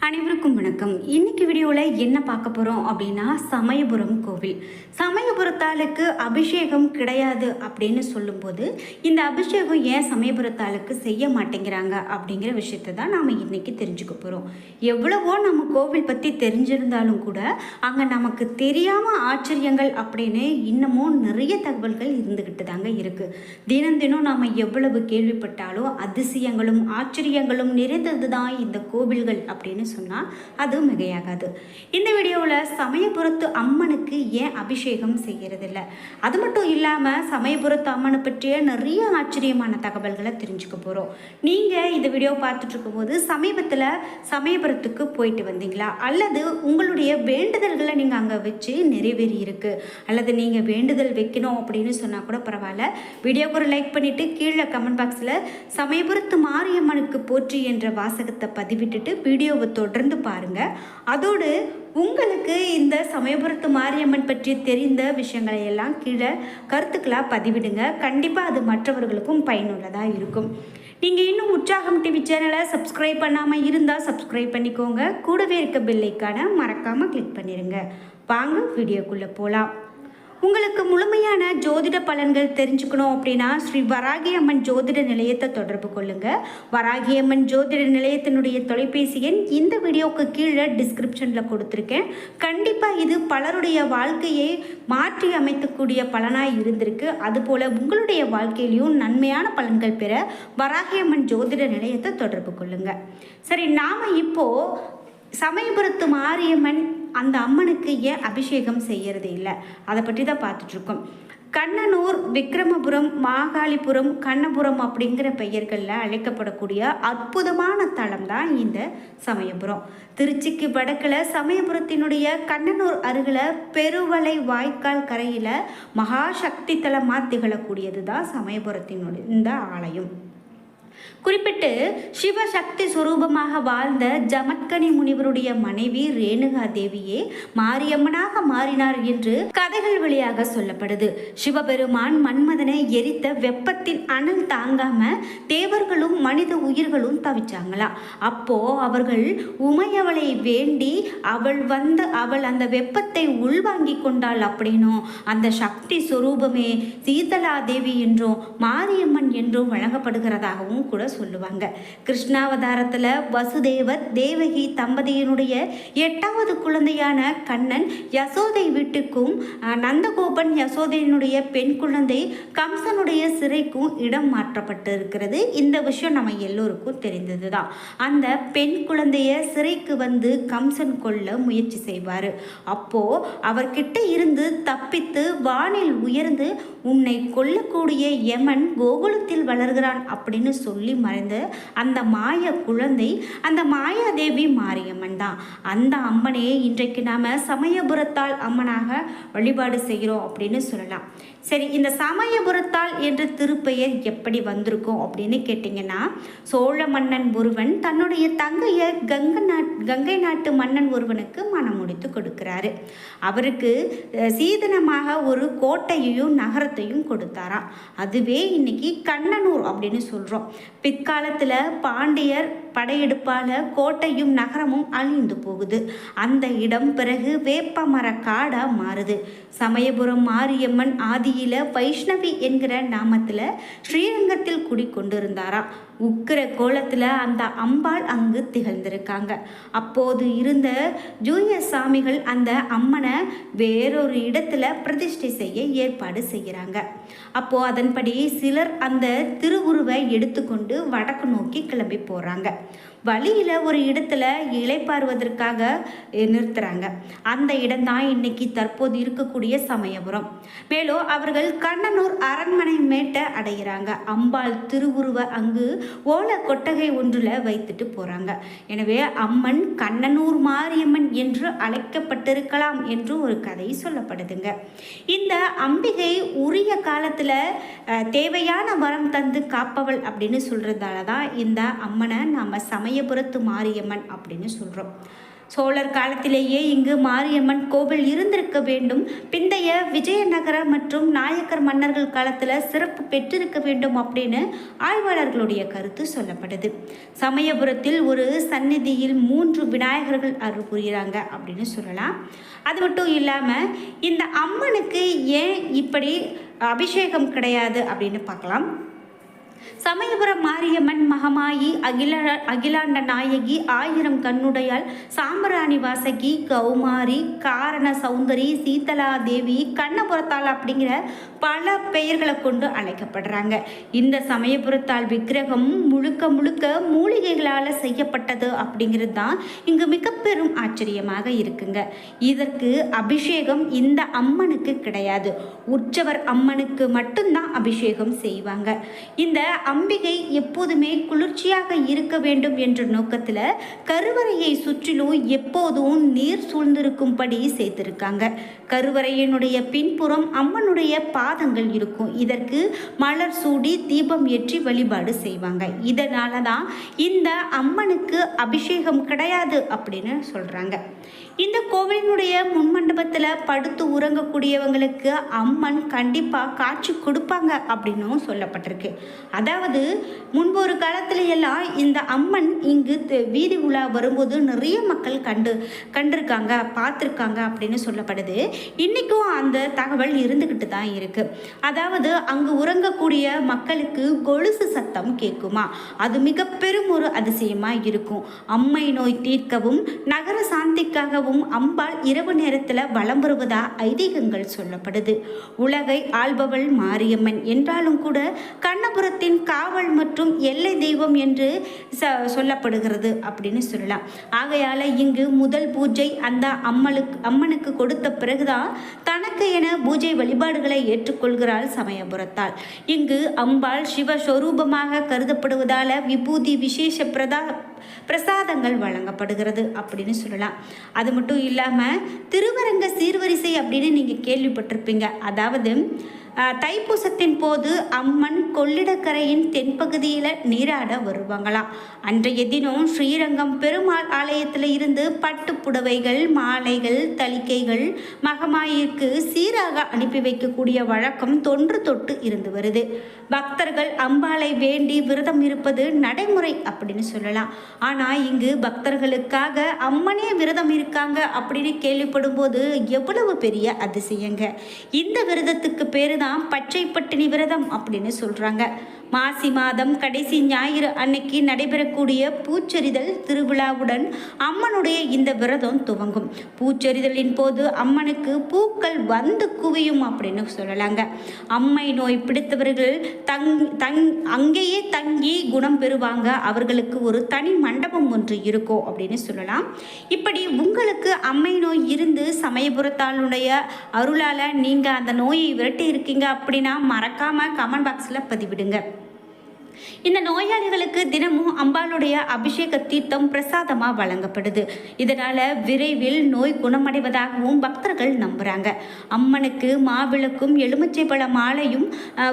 அனைவருக்கும் வணக்கம். இன்னைக்கு வீடியோவில் என்ன பார்க்க போகிறோம் அப்படின்னா சமயபுரம் கோவில். சமயபுரத்தாளுக்கு அபிஷேகம் கிடையாது அப்படின்னு சொல்லும்போது இந்த அபிஷேகம் ஏன் சமயபுரத்தாளுக்கு செய்ய மாட்டேங்கிறாங்க அப்படிங்கிற விஷயத்தை தான் நாம் இன்னைக்கு தெரிஞ்சுக்க போகிறோம். எவ்வளவோ நம்ம கோவில் பற்றி தெரிஞ்சிருந்தாலும் கூட அங்கே நமக்கு தெரியாமல் ஆச்சரியங்கள் அப்படின்னு இன்னமும் நிறைய தகவல்கள் இருந்துக்கிட்டு தாங்க இருக்குது. தினம் தினம் நாம் எவ்வளவு கேள்விப்பட்டாலும் அதிசயங்களும் ஆச்சரியங்களும் நிறைந்தது தான் இந்த கோவில்கள் அப்படின்னு சொன்னால் அது மிகையாகாது. இந்த வீடியோவில் சமயபுரத்து அம்மனுக்கு ஏன் அபிஷேகம் செய்கிறதில்ல, அது மட்டும் இல்லாமல் சமயபுரத்து அம்மனை பற்றிய நிறைய ஆச்சரியமான தகவல்களை தெரிஞ்சுக்க போகிறோம். நீங்கள் இந்த வீடியோ பார்த்துட்டு இருக்கும்போது சமீபத்தில் சமயபுரத்துக்கு போயிட்டு வந்தீங்களா, அல்லது உங்களுடைய வேண்டுதல்களை நீங்கள் அங்கே வச்சு நிறைவேறி இருக்கு, அல்லது நீங்கள் வேண்டுதல் வைக்கணும் அப்படின்னு சொன்னால் கூட பரவாயில்ல, வீடியோக்கு ஒரு லைக் பண்ணிவிட்டு கீழே கமெண்ட் பாக்ஸில் சமயபுரத்து மாரியம்மனுக்கு போற்றி என்ற வாசகத்தை பதிவிட்டுட்டு வீடியோவை தொடர்ந்து பாருங்கள். அதோடு உங்களுக்கு இந்த சமயபுரத்து மாரியம்மன் பற்றி தெரிந்த விஷயங்களை எல்லாம் கீழே கருத்துக்களாக பதிவிடுங்க. கண்டிப்பாக அது மற்றவர்களுக்கும் பயனுள்ளதாக இருக்கும். நீங்கள் இன்னும் உற்சாகம் டிவி சேனலை சப்ஸ்கிரைப் பண்ணாமல் இருந்தால் சப்ஸ்கிரைப் பண்ணிக்கோங்க. கூடவே இருக்க பெல் ஐக்கானை மறக்காமல் கிளிக் பண்ணிடுங்க. வாங்க வீடியோக்குள்ளே போகலாம். உங்களுக்கு முழுமையான ஜோதிட பலன்கள் தெரிஞ்சுக்கணும் அப்படின்னா ஸ்ரீ வராகி அம்மன் ஜோதிட நிலையத்தை தொடர்பு கொள்ளுங்கள். வராகி அம்மன் ஜோதிட நிலையத்தினுடைய தொலைபேசி எண் இந்த வீடியோவுக்கு கீழே டிஸ்கிரிப்ஷனில் கொடுத்துருக்கேன். கண்டிப்பாக இது பலருடைய வாழ்க்கையை மாற்றி அமைக்கக்கூடிய பலனாக இருந்திருக்கு. அதுபோல் உங்களுடைய வாழ்க்கையிலையும் நன்மையான பலன்கள் பெற வராகி அம்மன் ஜோதிட நிலையத்தை தொடர்பு கொள்ளுங்கள். சரி, நாம் இப்போது சமயபுரத்து மாரியம்மன் அந்த அம்மனுக்கு ஏன் அபிஷேகம் செய்யறது இல்லை அதை பற்றி தான் பார்த்துட்ருக்கோம். கண்ணனூர், விக்ரமபுரம், மாகாளிபுரம், கண்ணபுரம் அப்படிங்கிற பெயர்களில் அழைக்கப்படக்கூடிய அற்புதமான தலம் தான் இந்த சமயபுரம். திருச்சிக்கு வடக்கில் சமயபுரத்தினுடைய கண்ணனூர் அருகில் பெருவளை வாய்க்கால் கரையில் மகாசக்தி தலமாக திகழக்கூடியது தான் சமயபுரத்தினுடைய இந்த ஆலயம். குறிப்பிட்டு சிவசக்தி சுரூபமாக வாழ்ந்த ஜமத்கனி முனிவருடைய மனைவி ரேணுகா தேவியே மாரியம்மனாக மாறினார் என்று கதைகள் வழியாக சொல்லப்படுது. சிவபெருமான் மன்மதனை எரித்த வெப்பத்தின் அனல் தாங்காம தேவர்களும் மனித உயிர்களும் தவிச்சாங்களாம். அப்போ அவர்கள் உமையவளை வேண்டி அவள் அந்த வெப்பத்தை உள்வாங்கி கொண்டாள் அப்படின்னும் அந்த சக்தி சுரூபமே சீதலா தேவி என்றும் மாரியம்மன் என்றும் வழங்கப்படுகிறதாகவும் கூட சொல்லுவாங்க. கிருஷ்ணாவதாரத்தில் வசுதேவர் தேவகி தம்பதியினுடைய 8வது குழந்தையான கண்ணன் யசோதை வீட்டுக்கும் நந்தகோபன் யசோதையினுடைய பெண் குழந்தை கம்சனுடைய சிறைக்கும் இடம் மாற்றப்பட்டு இருக்கிறது. இந்த விஷயம் நம்ம எல்லோருக்கும் தெரிந்தது தான். அந்த பெண் குழந்தைய சிறைக்கு வந்து கம்சன் கொல்ல முயற்சி செய்வார். அப்போ அவர்கிட்ட இருந்து தப்பித்து வானில் உயர்ந்து உன்னை கொல்லக்கூடிய யமன் கோகுலத்தில் வளர்கிறான் அப்படின்னு சொல்லி மறைந்த அந்த மாய குழந்தை அந்த மாயாதேவி மாரியம்மன் தான். அந்த அம்மனையே இன்றைக்கு நாம சமயபுரத்தாள் அம்மனாக வழிபாடு செய்கிறோம் அப்படின்னு சொல்லலாம். சரி, இந்த சமயபுரத்தாள் என்ற திருப்பெயர் எப்படி வந்திருக்கும் அப்படின்னு கேட்டிங்கன்னா, சோழ மன்னன் ஒருவன் தன்னுடைய தங்கையை கங்கை நாட்டு மன்னன் ஒருவனுக்கு மனம் முடித்து கொடுக்கிறாரு. அவருக்கு சீதனமாக ஒரு கோட்டையையும் நகரத்தையும் கொடுத்தாராம். அதுவே இன்னைக்கு கண்ணனூர் அப்படின்னு சொல்கிறோம். பிற்காலத்தில் பாண்டியர் படையெடுப்பால் கோட்டையும் நகரமும் அழிந்து போகுது. அந்த இடம் பிறகு வேப்ப மர காடாக மாறுது. சமயபுரம் மாரியம்மன் ஆதியில வைஷ்ணவி என்கிற நாமத்தில் ஸ்ரீரங்கத்தில் குடிக்கொண்டிருந்தாராம். உக்கிர கோலத்தில் அந்த அம்பாள் அங்கு திகழ்ந்திருக்காங்க. அப்போது இருந்த ஜூய சாமிகள் அந்த அம்மனை வேறொரு இடத்துல பிரதிஷ்டை செய்ய ஏற்பாடு செய்கிறாங்க. அப்போ அதன்படி சிலர் அந்த திருவுருவை எடுத்துக்கொண்டு வடக்கு நோக்கி கிளம்பி போகிறாங்க. வழியில் ஒரு இடத்துல இளைப்பாறுவதற்காக நிறுத்துறாங்க. அந்த இடம்தான் இன்னைக்கு தற்போது இருக்கக்கூடிய சமயபுரம். மேலும் அவர்கள் கண்ணனூர் அரண்மனை மேட்டை அடைகிறாங்க. அம்பாள் திருவுருவ அங்கு ஓலை கொட்டகை ஒன்றில் வைத்துட்டு போகிறாங்க. எனவே அம்மன் கண்ணனூர் மாரியம்மன் என்று அழைக்கப்பட்டிருக்கலாம் என்று ஒரு கதை சொல்லப்படுதுங்க. இந்த அம்பிகை உரிய காலத்தில் தேவையான வரம் தந்து காப்பவள் அப்படின்னு சொல்கிறதால தான் இந்த அம்மனை நாம் சமயபுரத்து மாரியம்மன் அப்படின்னு சொல்கிறோம். சோழர் காலத்திலேயே இங்கு மாரியம்மன் கோவில் இருந்திருக்க வேண்டும். பிந்தைய விஜயநகர மற்றும் நாயக்கர் மன்னர்கள் காலத்தில் சிறப்பு பெற்றிருக்க வேண்டும் அப்படின்னு ஆய்வாளர்களுடைய கருத்து சொல்லப்படுது. சமயபுரத்தில் ஒரு சந்நிதியில் 3 விநாயகர்கள் அருள் புரிகிறாங்க அப்படின்னு சொல்லலாம். அது மட்டும் இல்லாமல் இந்த அம்மனுக்கு ஏன் இப்படி அபிஷேகம் கிடையாது அப்படின்னு பார்க்கலாம். சமயபுரம் மாரியம்மன் மகமாயி அகிலாண்ட நாயகி, 1000 கண்ணுடையாள், சாம்பராணி வாசகி, கௌமாரி, காரண சௌந்தரி, சீதலா தேவி, கண்ணபுரத்தாள் அப்படிங்கிற பல பெயர்களை கொண்டு அழைக்கப்படுறாங்க. இந்த சமயபுரத்தாள் விக்கிரகம் முழுக்க முழுக்க மூலிகைகளால் செய்யப்பட்டது அப்படிங்கிறது தான் இங்கு மிக பெரும் ஆச்சரியமாக இருக்குங்க. இதற்கு அபிஷேகம் இந்த அம்மனுக்கு கிடையாது. உற்சவர் அம்மனுக்கு மட்டும்தான் அபிஷேகம் செய்வாங்க. இந்த அம்பிகை எப்போதுமே குளிர்ச்சியாக இருக்க வேண்டும் என்ற நோக்கத்தில் கருவறையை சுற்றிலும் எப்போதும் நீர் சூழ்ந்திருக்கும்படி செய்திருக்காங்க. கருவறையினுடைய பின்புறம் அம்மனுடைய பாதங்கள் இருக்கும். இதற்கு மலர் சூடி தீபம் ஏற்றி வழிபாடு செய்வாங்க. இதனால தான் இந்த அம்மனுக்கு அபிஷேகம் கிடையாது அப்படின்னு சொல்றாங்க. இந்த கோவிலினுடைய முன்மண்டபத்தில் படுத்து உறங்கக்கூடியவங்களுக்கு அம்மன் கண்டிப்பாக காட்சி கொடுப்பாங்க அப்படின்னும் சொல்லப்பட்டிருக்கு. அதாவது முன்பு ஒரு காலத்துல எல்லாம் இந்த அம்மன் இங்கு வீதி உலா வரும்போது நிறைய மக்கள் கண்டிருக்காங்க, பார்த்துருக்காங்க அப்படின்னு சொல்லப்படுது. இன்றைக்கும் அந்த தகவல் இருந்துக்கிட்டு தான் இருக்கு. அதாவது அங்கு உறங்கக்கூடிய மக்களுக்கு கொலுசு சத்தம் கேட்குமா, அது மிக பெரும் ஒரு அதிசயமாக இருக்கும். அம்மை நோய் தீர்க்கவும் நகர சாந்திக்காகவும் அம்பாள் இரவு நேரத்தில் வலம் வருவதா ஐதீகங்கள் சொல்லப்படுது. உலகை ஆள்பவள் மாரியம்மன் என்றாலும் கூட கண்ணபுரத்தின் காவல் மற்றும் எல்லை தெய்வம் என்று சொல்லப்படுகிறது அப்படின்னு சொல்லலாம். ஆகையால் இங்கு முதல் பூஜை அந்த அம்மனுக்கு கொடுத்த பிறகுதான் தனக்கு என பூஜை வழிபாடுகளை ஏற்றுக்கொள்கிறாள் சமயபுரத்தாள். இங்கு அம்பாள் சிவஸ்வரூபமாக கருதப்படுவதால் விபூதி விசேஷ பிரசாதங்கள் வழங்கப்படுகிறது அப்படின்னு சொல்லலாம். அது மட்டும் இல்லாமல் திருவரங்க சீர்வரிசை அப்படின்னு நீங்கள் கேள்விப்பட்டிருப்பீங்க. அதாவது தைப்பூசத்தின் போது அம்மன் கொள்ளிடக்கரையின் தென்பகுதியில் நீராட வருவாங்களாம். அன்றைய தினம் ஸ்ரீரங்கம் பெருமாள் ஆலயத்தில் இருந்து பட்டு புடவைகள், மாலைகள், தளிக்கைகள் மகமாயிற்கு சீராக அனுப்பி வைக்கக்கூடிய வழக்கம் தொன்று தொட்டு இருந்து வருது. பக்தர்கள் அம்பாளை வேண்டி விரதம் இருப்பது நடைமுறை அப்படின்னு சொல்லலாம். ஆனால் இங்கு பக்தர்களுக்காக அம்மனே விரதம் இருக்காங்க அப்படின்னு கேள்விப்படும் போது எவ்வளவு பெரிய அதிசயங்க. இந்த விரதத்துக்கு பேரு தான் பச்சை பட்டினி விரதம் அப்படின்னு சொல்றாங்க. மாசி மாதம் கடைசி ஞாயிறு அன்னைக்கு நடைபெறக்கூடிய பூச்செறிதல் திருவிழாவுடன் அம்மனுடைய இந்த விரதம் துவங்கும். பூச்செறிதலின் போது அம்மனுக்கு பூக்கள் வந்து குவியும் அப்படின்னு சொல்லலாங்க. அம்மை நோய் பிடித்தவர்கள் அங்கேயே தங்கி குணம் பெறுவாங்க. அவர்களுக்கு ஒரு தனி மண்டபம் ஒன்று இருக்கும் அப்படின்னு சொல்லலாம். இப்படி உங்களுக்கு அம்மை நோய் இருந்து சமயபுரத்தாளுடைய அருளால் நீங்கள் அந்த நோயை விரட்டி இருக்கீங்க அப்படின்னா மறக்காமல் கமெண்ட் பாக்ஸில் பதிவிடுங்க. இந்த நோயாளிகளுக்கு தினமும் அம்பாளுடைய அபிஷேக தீர்த்தம் பிரசாதமாக வழங்கப்படுது. இதனால் விரைவில் நோய் குணமடைவதாகவும் பக்தர்கள் நம்புகிறாங்க. அம்மனுக்கு மாவிளக்கும் எலுமிச்சை பழ மாலையும்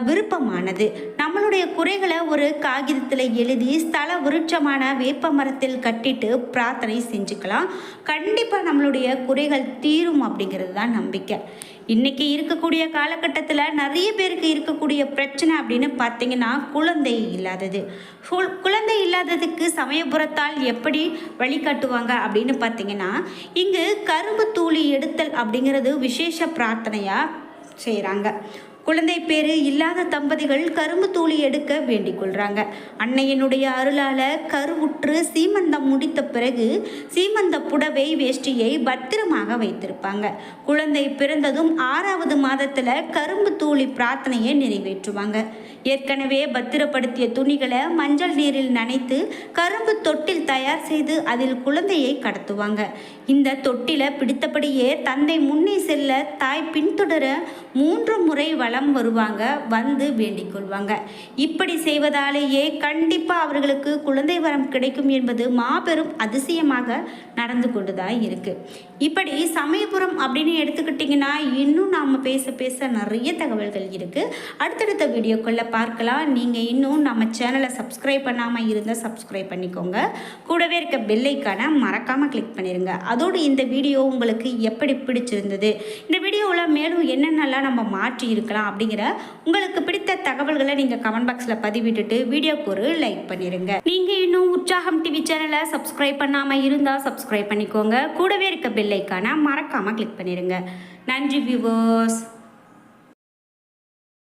விருப்பமானது. நம்மளுடைய குறைகளை ஒரு காகிதத்தில் எழுதி ஸ்தல விருட்சமான வேப்ப மரத்தில் கட்டிட்டு பிரார்த்தனை செஞ்சுக்கலாம். கண்டிப்பாக நம்மளுடைய குறைகள் தீரும் அப்படிங்கிறது தான் நம்பிக்கை. இன்றைக்கி இருக்கக்கூடிய காலகட்டத்தில் நிறைய பேருக்கு இருக்கக்கூடிய பிரச்சனை அப்படின்னு பார்த்தீங்கன்னா குழந்தை இல்லாதது. குழந்தை இல்லாததுக்கு சமயபுரத்தால் எப்படி வழிகாட்டுவாங்க அப்படின்னு பார்த்தீங்கன்னா, இங்கு கரும்பு தூளி எடுத்தல் அப்படிங்கிறது விசேஷ பிரார்த்தனையாக செய்கிறாங்க. குழந்தை பேரு இல்லாத தம்பதிகள் கரும்பு தூளி எடுக்க வேண்டிக் கொள்கிறாங்க. அன்னையனுடைய அருளால் கருவுற்று சீமந்தம் முடித்த பிறகு சீமந்த புடவை வேஷ்டியை பத்திரமாக வைத்திருப்பாங்க. குழந்தை பிறந்ததும் 6வது மாதத்தில் கரும்பு தூளி பிரார்த்தனையை நிறைவேற்றுவாங்க. ஏற்கனவே பத்திரப்படுத்திய துணிகளை மஞ்சள் நீரில் நனைத்து கரும்பு தொட்டில் தயார் செய்து அதில் குழந்தையை கடத்துவாங்க. இந்த தொட்டில பிடித்தபடியே தந்தை முன்னே செல்ல தாய் பின்தொடர 3 முறை வலம் வருவாங்க, வந்து வேண்டிக் கொள்வாங்க. இப்படி செய்வதாலேயே கண்டிப்பாக அவர்களுக்கு குழந்தை வரம் கிடைக்கும் என்பது மாபெரும் அதிசயமாக நடந்து கொண்டு தான் இருக்குது. இப்படி சமயபுரம் அப்படின்னு எடுத்துக்கிட்டிங்கன்னா இன்னும் நாம் பேச பேச நிறைய தகவல்கள் இருக்குது. அடுத்தடுத்த வீடியோக்களில் பார்க்கலாம். நீங்கள் இன்னும் நம்ம சேனலை சப்ஸ்கிரைப் பண்ணாமல் இருந்தால் சப்ஸ்கிரைப் பண்ணிக்கோங்க. கூடவே இருக்க பெல் ஐக்கானை மறக்காமல் கிளிக் பண்ணிடுங்க. அதோடு இந்த வீடியோ உங்களுக்கு எப்படி பிடிச்சிருந்தது, இந்த வீடியோவில் மேலும் என்னென்னலாம் நம்ம மாற்றி இருக்கலாம் அப்படிங்கிற உங்களுக்கு பிடித்த தகவல்களை நீங்கள் கமெண்ட் பாக்ஸில் பதிவிட்டுட்டு வீடியோக்கு ஒரு லைக் பண்ணிடுங்க. நீங்கள் இன்னும் உற்சாகம் டிவி சேனலை சப்ஸ்கிரைப் பண்ணாமல் இருந்தால் சப்ஸ்கிரைப் பண்ணிக்கோங்க. கூடவே இருக்க பெல் ஐக்கானை மறக்காமல் கிளிக் பண்ணிடுங்க. நன்றி வியூவர்ஸ்.